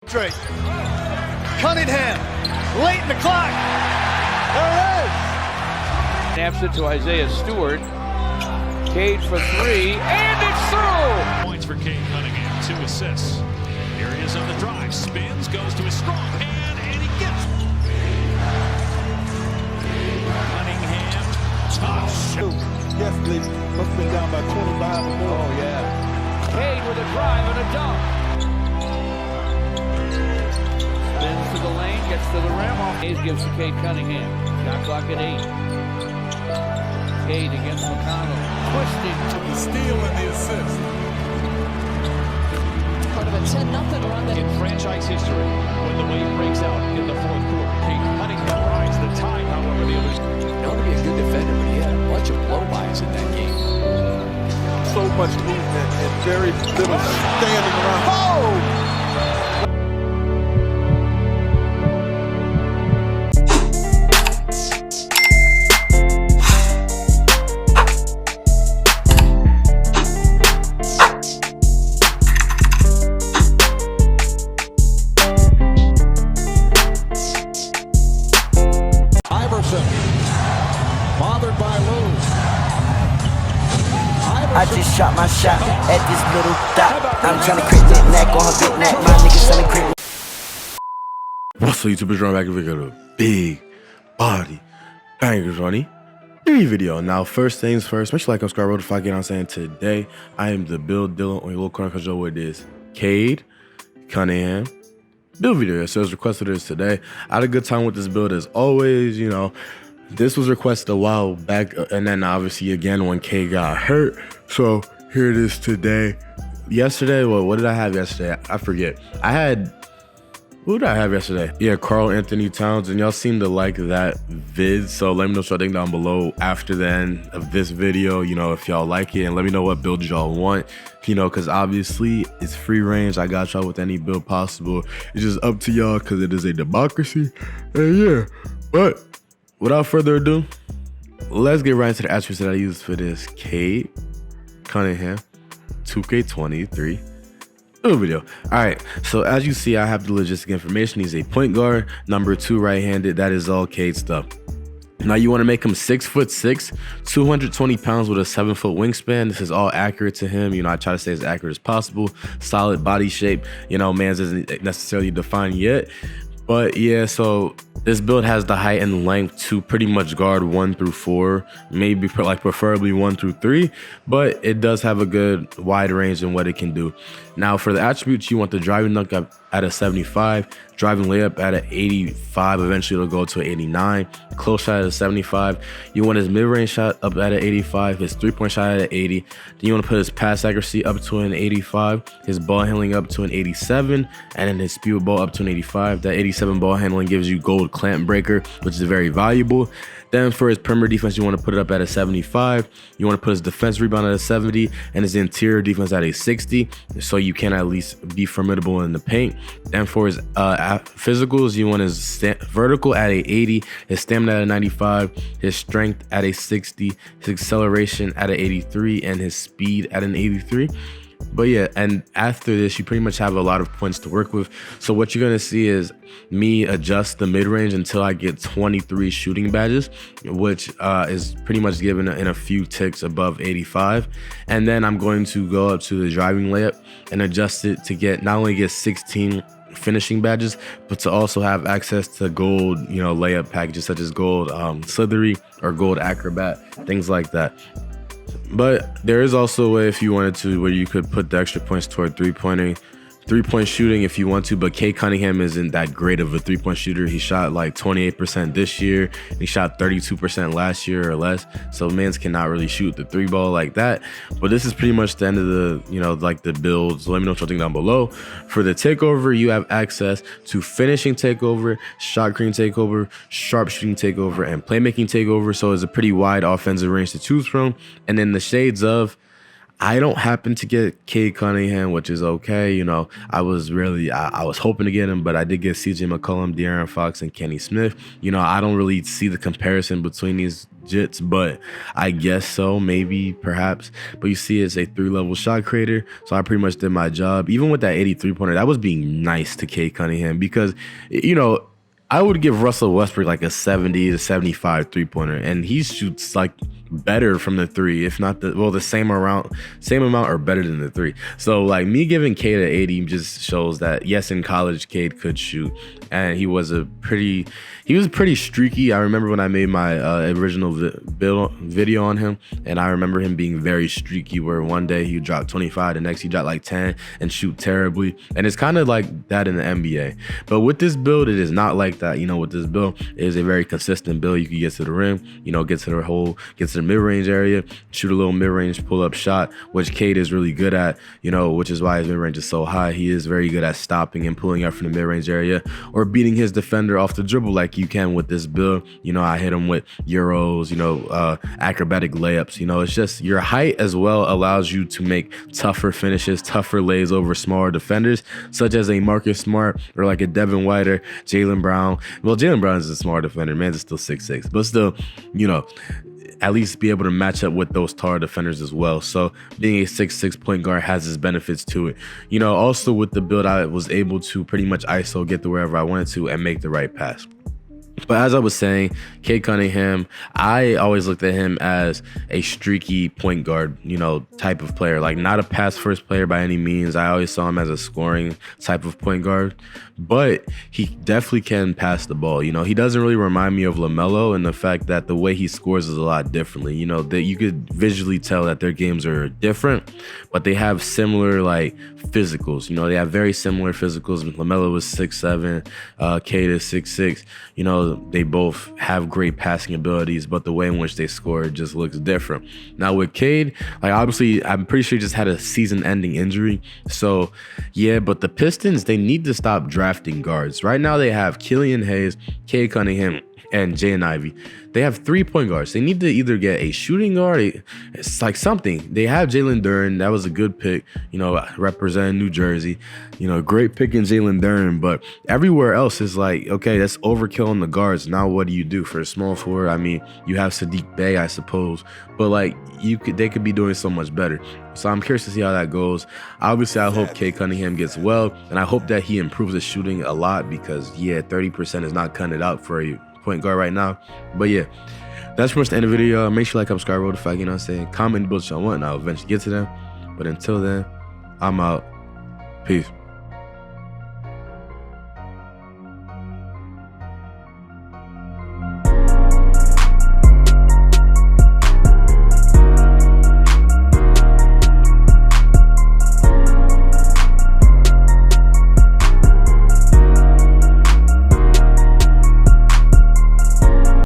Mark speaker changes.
Speaker 1: Straight. Cunningham, late in the clock. There it is.
Speaker 2: Snaps it to Isaiah Stewart. Cade for three, and it's through!
Speaker 3: Points for Cade Cunningham, 2 assists. Here he is on the drive, spins, goes to his strong hand, and he gets it. Cunningham, tough shot.
Speaker 4: Yes, they must have been down by 25 or more.
Speaker 2: Oh, yeah. Cade with a drive and a dunk. Spins to the lane, gets to the rim. Hayes gives to Cade Cunningham. Shot clock at 8. Cade against McConnell. Twisting.
Speaker 4: The steal and the assist.
Speaker 5: Part of a 10-0 run that
Speaker 3: In franchise history, when the wave breaks out in the fourth quarter, Cade Cunningham rides the tide, however, the others.
Speaker 6: Known to be a good defender, but he had a bunch of blow-bys in that game.
Speaker 4: So much movement and very little standing around. Oh! Bothered by Lou.
Speaker 7: I just shot my shot at this little dot. I'm trying to crit that neck on her big neck. My niggas trying to crit.
Speaker 8: What's up, YouTube? It's Ron back with a big body bangers, Ronnie. New video. Now, first things first, make sure you like and subscribe. If I get on saying today, I am the build dealer on your little corner control with this Cade Cunningham build video. So it's requested this today. I had a good time with this build as always. You know, this was requested a while back, and then obviously again when Cade got hurt. So here it is today. Yesterday, well, what did I have yesterday? I forget. Who did I have yesterday? Yeah, Carl Anthony Towns, and y'all seem to like that vid. So let me know something down below after the end of this video, you know, if y'all like it, and let me know what build y'all want, you know, because obviously it's free range. I got y'all with any build possible. It's just up to y'all because it is a democracy. And yeah, but without further ado, let's get right into the attributes that I used for this Cade Cunningham 2K23 video. All right, so as you see, I have the logistic information. He's a point guard, number 2 right-handed. That is all Cade stuff. Now you want to make him 6'6", 220 pounds with a 7-foot wingspan. This is all accurate to him. You know, I try to stay as accurate as possible. Solid body shape. You know, man's isn't necessarily defined yet, but yeah. So this build has the height and length to pretty much guard 1 through 4, maybe preferably 1 through 3, but it does have a good wide range in what it can do. Now for the attributes, you want the driving dunk up at a 75, driving layup at an 85, eventually it'll go to an 89, close shot at a 75. You want his mid-range shot up at an 85, his 3-point shot at an 80. Then you want to put his pass accuracy up to an 85, his ball handling up to an 87, and then his speed ball up to an 85. That 87 ball handling gives you gold clamp breaker, which is very valuable. Then for his perimeter defense, you want to put it up at a 75. You want to put his defense rebound at a 70 and his interior defense at a 60, so you can at least be formidable in the paint. And for his physicals, you want his vertical at a 80, his stamina at a 95, his strength at a 60, his acceleration at an 83, and his speed at an 83. But yeah, and after this, you pretty much have a lot of points to work with. So what you're going to see is me adjust the mid-range until I get 23 shooting badges, which is pretty much given in a few ticks above 85. And then I'm going to go up to the driving layup and adjust it to get not only get 16 finishing badges, but to also have access to gold, you know, layup packages such as gold slithery or gold acrobat, things like that. But there is also a way, if you wanted to, where you could put the extra points toward three-point shooting if you want to. But Cade Cunningham isn't that great of a three-point shooter. He shot like 28% this year. He shot 32% last year or less. So mans cannot really shoot the 3-ball like that. But this is pretty much the end of the, you know, like the builds. Let me know what you think down below. For the takeover, you have access to finishing takeover, shot cream takeover, sharp shooting takeover, and playmaking takeover. So it's a pretty wide offensive range to choose from. And then the shades of, I don't happen to get Cade Cunningham, which is okay. You know, I was hoping to get him, but I did get CJ McCollum, De'Aaron Fox, and Kenny Smith. You know, I don't really see the comparison between these jits, but I guess so, maybe, perhaps. But you see, it's a 3-level shot creator, so I pretty much did my job. Even with that 83-pointer, that was being nice to Cade Cunningham because, you know, I would give Russell Westbrook like a 70 to 75 3-pointer, and he shoots like better from the 3, if not the same amount or better than the 3. So like me giving Cade an 80 just shows that yes, in college Cade could shoot, and he was pretty streaky. I remember when I made my original video on him, and I remember him being very streaky, where one day he dropped 25, the next he dropped like 10 and shoot terribly, and it's kind of like that in the NBA. But with this build, it is not like that. You know, with this build, it is a very consistent build. You can get to the rim, you know, get to the hole, get to the mid-range area, shoot a little mid-range pull-up shot, which Cade is really good at, you know, which is why his mid-range is so high. He is very good at stopping and pulling up from the mid-range area or beating his defender off the dribble like you can with this build. You know, I hit him with Euros, you know, acrobatic layups. You know, it's just your height as well allows you to make tougher finishes, tougher lays over smaller defenders, such as a Marcus Smart or like a Devin White or Jaylen Brown. Well, Jaylen Brown is a smart defender. Man's is still 6'6", but still, you know, at least be able to match up with those taller defenders as well. So being a 6'6" point guard has its benefits to it. You know, also with the build, I was able to pretty much ISO, get to wherever I wanted to, and make the right pass. But as I was saying, Cade Cunningham, I always looked at him as a streaky point guard, you know, type of player. Like, not a pass first player by any means. I always saw him as a scoring type of point guard, but he definitely can pass the ball. You know, he doesn't really remind me of LaMelo in the fact that the way he scores is a lot differently. You know, that you could visually tell that their games are different, but they have similar like physicals. You know, they have very similar physicals. LaMelo was 6'7", Cade is 6'6". You know, they both have great passing abilities, but the way in which they score just looks different. Now with Cade, like obviously, I'm pretty sure he just had a season-ending injury. So yeah, but the Pistons, they need to stop drafting guards. Right now they have Killian Hayes, Cade Cunningham, and Jaden Ivey. They have 3 point guards. They need to either get a shooting guard. It's like something. They have Jalen Duren. That was a good pick, you know, representing New Jersey. You know, great pick in Jalen Duren. But everywhere else is like, okay, that's overkill on the guards. Now what do you do for a small forward? I mean, you have Sadiq Bey, I suppose. But like, they could be doing so much better. So I'm curious to see how that goes. Obviously, I hope Cade Cunningham gets well, and I hope that he improves his shooting a lot because, yeah, 30% is not cutting it out for a point guard right now. But yeah, that's pretty much the end of the video. Make sure you like, subscribe, roll the flag, you know what I'm saying? Comment the builds you want, and I'll eventually get to them. But until then, I'm out. Peace.